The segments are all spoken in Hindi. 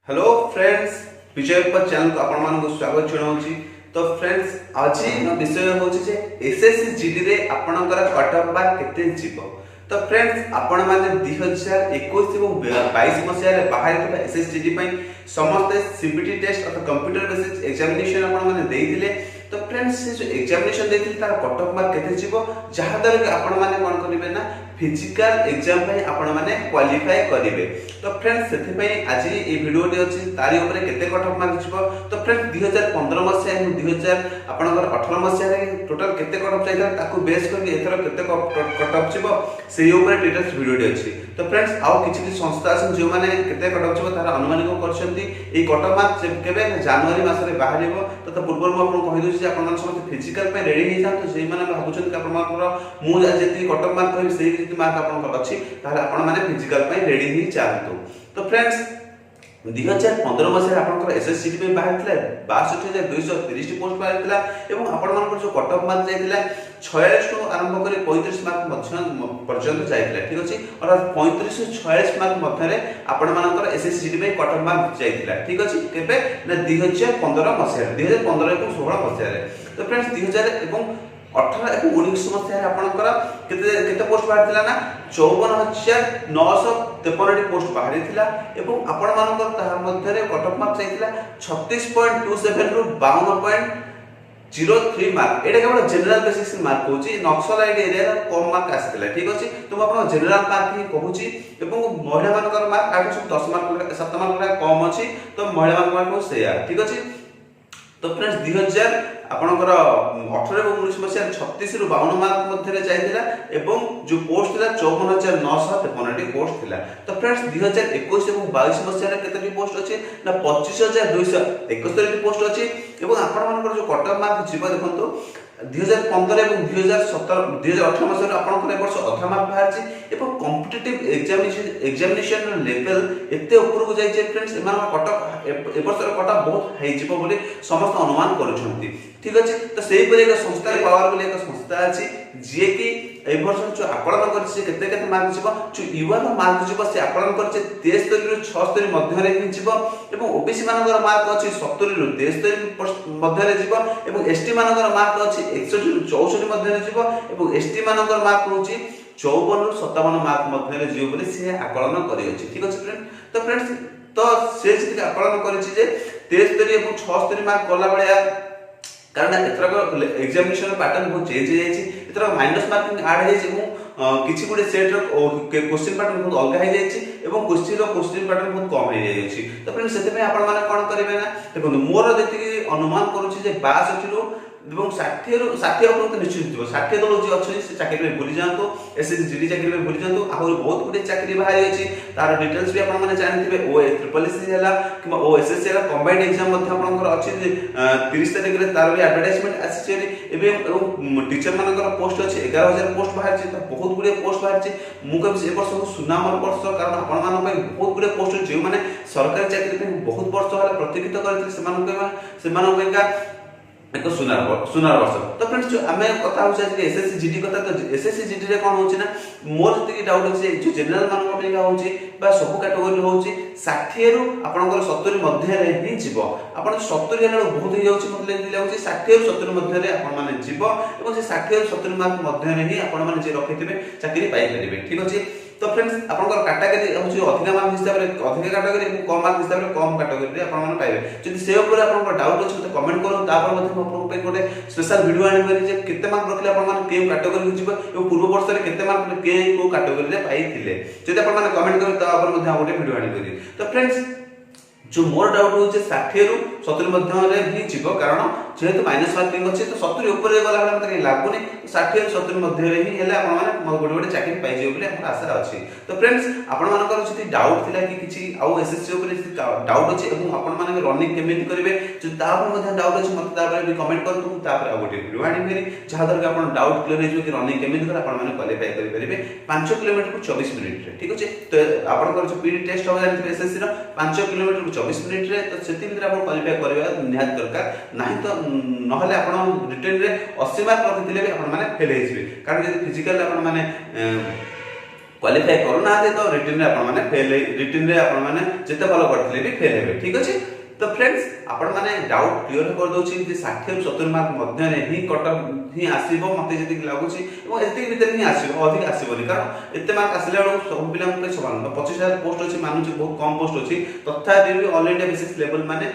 हेलो फ्रेंड्स, विजय पर चैनल को आपण मानक स्वागत जनाऊँगी। तो फ्रेंड्स, आज विषय हूँ एसएससी जीडी रे आपणकर कटअफ बार केते जीवो। तो फ्रेंड्स, आपण माने 2021 और 22 मसिया बाहर एसएससी जीडी पई समस्त सीबीटी टेस्ट अथवा कंप्यूटर बेसिस एग्जामिनेशन आपण माने देइथिले। तो फ्रेंड्स, से जो एग्जामिनेशन देइथिले तार कटअफ मार्क केते जीवो, जहा द्वारा कि आपण माने कोन करिवे ना फिजिकल एग्जाम पई आपण माने क्वालिफाई करिवे। तो फ्रेंड्स, सेथि पई आज ए वीडियो टे अछि तारी ऊपर केते कटअफ मार्क जीवो। तो फ्रेंड्स, 2015 मसिया और 2018 मसिया रे टोटल केते कटअफ चाहिदा ताकू बेस करके एथर केते कटअफ जीवो सेही ऊपर डिटेल्स वीडियो टे अछि। तो फ्रेंड्स, आउ किछि संस्था अछन जो माने केते कटअफ जीवो तार अनुमानिक करछंती। ए कटअफ मार्क केबे जनवरी मास रे बाहरिबो। तो पूर्व में आपन कहि दोछि जे आपन समस्त फिजिकल पे रेडी हे जातो। सेही माने भाबुछन कि आपन मानकर मु जेति कटअफ मार्क कहबि सेही जेति मार्क आपन अछि ताले आपन माने फिजिकल पे रेडी हे जातो। तो फ्रेंड्स, 2015 मसिया आपनकर एसएससी जीडी पे बाहर थिला 62230 पोस्ट बाहर थिला एवं आपन मानकर जो कटअफ मार्क जायतिला 46 टू आरंभ करी 35 मार्क मध्य पर्यंत जायतिला। ठीक अछि, और 35 से 46 मार्क मध्य रे आपन मानकर एसएससी जीडी पे कटअफ मार्क जायतिला। ठीक अछि, केबे ना 2015 मसिया 2015 और 16 मसिया रे। तो फ्रेंड्स, 2000 एवं 18 और 19 मसिया आपनकर केते पोस्ट बाहर थिला ना 54953 पोस्ट बाहर थिला एवं आपण मानकर तार मध्य रे कटअफ मार्क चाहिथिला 36.27 रु 52.03 मार्क। एटा केवल जनरल बेसिस मार्क होची, नक्सल आईडी एरिया कम मार्क आसीथिला। ठीक अछि, तुम आपण जनरल मार्क ही कहूची एवं महिला मानकर मार्क 810 मार्क 7 मार्क कम अछि। तो महिला मानकर मार्क सेया। ठीक अछि। तो फ्रेंड्स, 2000 आपनकर 18 और 19 मसिया 36 रु 52 मार्क मध्य रे जायतिला एवं जो पोस्ट थिला 54953 पोस्ट थिला। तो फ्रेंड्स, 2021 और 22 मसिया रे केतेटी पोस्ट अछि ना 25271 पोस्ट अछि एवं आपन मानकर जो कटअफ मार्क जीव देखंतो 2015 और 2018 मसिया आपनकर ए वर्ष अधा मार्क बाहरछि एवं कॉम्पिटिटिव एग्जामिनेशन लेवल एते ऊपर को जाय छै। फ्रेंड्स, एमान कटअफ ए वर्ष कटअफ बहुत हाई जीव बोली समस्त अनुमान करूछंती। ठीक अछि, तो सेही पर एक संस्था पावर बोली एक संस्था अछि जे कि ए वर्ष जो आकलन करछि केते मार्क जीव, जो युवा मार्क जीव से आकलन करछि 73 रु 76 मध्य रे जीव एवं ओबीसी मानकर मार्क अछि 70 रु 73 मध्य रे जीव एवं एसटी मानकर मार्क अछि 61 रु 64 मध्य रे जीव एवं एसटी मानकर मार्क होछि 54 रु 57 मार्क मध्य रे जीव बोली से आकलन करि अछि। ठीक अछि फ्रेंड। तो फ्रेंड्स, तो से जे आकलन करिछि जे 73 एवं 76 मार्क गला बळिया कारण एथरक एग्जामिनेशन पैटर्न बहुत चेंज हो जायछि। एथरक माइनस मार्किंग ऐड हे जे किछि गुडे सेट रो क्वेश्चन पैटर्न बहुत अलग हे जायछि एवं क्वेश्चन पैटर्न बहुत कम हे जायछि। तो फ्रेंड्स, सेते में आपण माने कोन करिवे ना देखो मोर जेति अनुमान करूछि जे 62 रु एवं 60 ऊपर तो निश्चित दिबो। 60 दल जे अछि से चाकरी में भूली जांतो, एसएससी जीडी चाकरी में भूली जांतो। आहुर बहुत गुडे चाकरी बाहर अछि, तार डिटेल्स भी आपण माने जानथिबे। ओ ट्रिपलएससी हला किबा ओ एसएससी हला कंबाइंड एग्जाम मध्ये आपनकर अछि 30 तारिख रे तार भी एडवर्टाइजमेंट आछि एवं टीचर मानकर पोस्ट अछि 11000 पोस्ट बाहर अछि। तो बहुत गुडे पोस्ट बाहर अछि। मु कबि ए वर्ष सुनामर वर्ष कारण आपण मान पय बहुत गुडे पोस्ट जे माने सरकारी चाकरी पे बहुत वर्ष हला प्रतिष्ठित करथि सेमान पेका एक सुनार वर्ष। तो फ्रेंड्स, जो आमे कथा होछ जे एसएससी जीडी कथा, तो एसएससी जीडी रे कोन होछि ना मोर जति डाउट अछि जो जनरल मानक पेका होछि बा सब कैटेगरी होछि 60 रु आपनकर 70 मध्य रे ही जीवो। आपण 70 हला बहुत ही जाउछि मतलब लेदि लागुछि 60 रु 70 मध्य रे आपण माने जीवो एवं से 60 रु 70 मार्क मध्य रे ही आपण माने जे रखिथिबे चाकरी पाइ परिबे। ठीक अछि। तो फ्रेंड्स, आपनकर कैटेगरी होछि अधिक मार्क हिसाब रे अधिक कैटेगरी एवं कम मार्क हिसाब रे कम कैटेगरी रे आपण माने पाइबे। जदि से ऊपर आपनकर डाउट अछि तो कमेंट करू, तापर मध्ये आपन पे कोटे स्पेशल वीडियो आनि करी जे केते मार्क रखले आपण माने के कैटेगरी जिवो एवं पूर्व वर्ष रे केते मार्क के को कैटेगरी रे पाइथिले। जदि आपण माने कमेंट करू तापर मध्ये गोटे वीडियो आनि करी। तो फ्रेंड्स, जो मोर डाउट हो 60 रु 70 मध्य रे ही जीवो कारण जेहेतु माइनस मार्किंग अछि तो 70 ऊपर गला हमरा मते लागुनी 60 रु 70 मध्य रे ही हेले आपण माने गोटे गोटे चाकरी पाइ जेबो बोली हमर आशा अछि। तो फ्रेंड्स, आपण मानकर जति डाउट थिला कि किछि आ एसएससी ऊपर डाउट अछि एवं आपण माने रनिंग केमिति करिवे जो तापर मते डाउट अछि मते तापर भी कमेंट करतु, तापर आ गोटे वीडियो आनि फेरि जहा दर के आपण डाउट क्लियर हे जो कि रनिंग केमिति कर आपण माने क्वालिफाई करि परिबे 5 किलोमीटर को 24 मिनिट रे। ठीक अछि। तो आपण जो पीडी टेस्ट हो जानि एसएससी रो 5 किलोमीटर को 24 मिनिट रे, तो सेति भीतर आपण क्वालिफाई करबा निहात दरकार नाही। तो नहले आपण रिटन रे 80 मार्क रखिथिले भी आपण माने फेल हे जिवे कारण जे फिजिकल आपण माने क्वालिफाई करूना तो रिटर्न रे आपण माने फेल रिटर्न रे आपण माने जेते भलो करथिले भी फेल हेबे ठीक अछि। तो फ्रेंड्स आपण माने डाउट क्लियर कर दोछि कि 60 रु 70 मार्क मध्य रे ही कटअप ही आसीबो मते जति लागुछि एवं एति भीतर ही आसीबो अधिक आसीबोनी कारण एते मार्क आसिले बेलू सब पिला पे समान 25000 पोस्ट अछि मानुछि बहुत कम पोस्ट अछि तथापि भी ऑल इंडिया बेसिस लेवल माने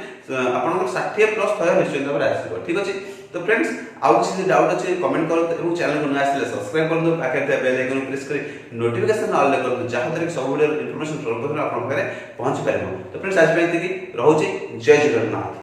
आपण 60 प्लस थय निश्चित भाबरे आसीबो ठीक अछि। तो फ्रेंड्स आउ किसी डाउट अच्छे कमेंट करते और चैनल को नया आसले सब्सक्राइब कर दो पाखे थे बेल आइकन प्रेस करी नोटिफिकेशन ऑल कर दो जहां तक सब वीडियो इन्फॉर्मेशन सर्वप्रथम आपन पारे पहुंच पारिबो। तो फ्रेंड्स आज पे एतिकी रहउची जय जगन्नाथ।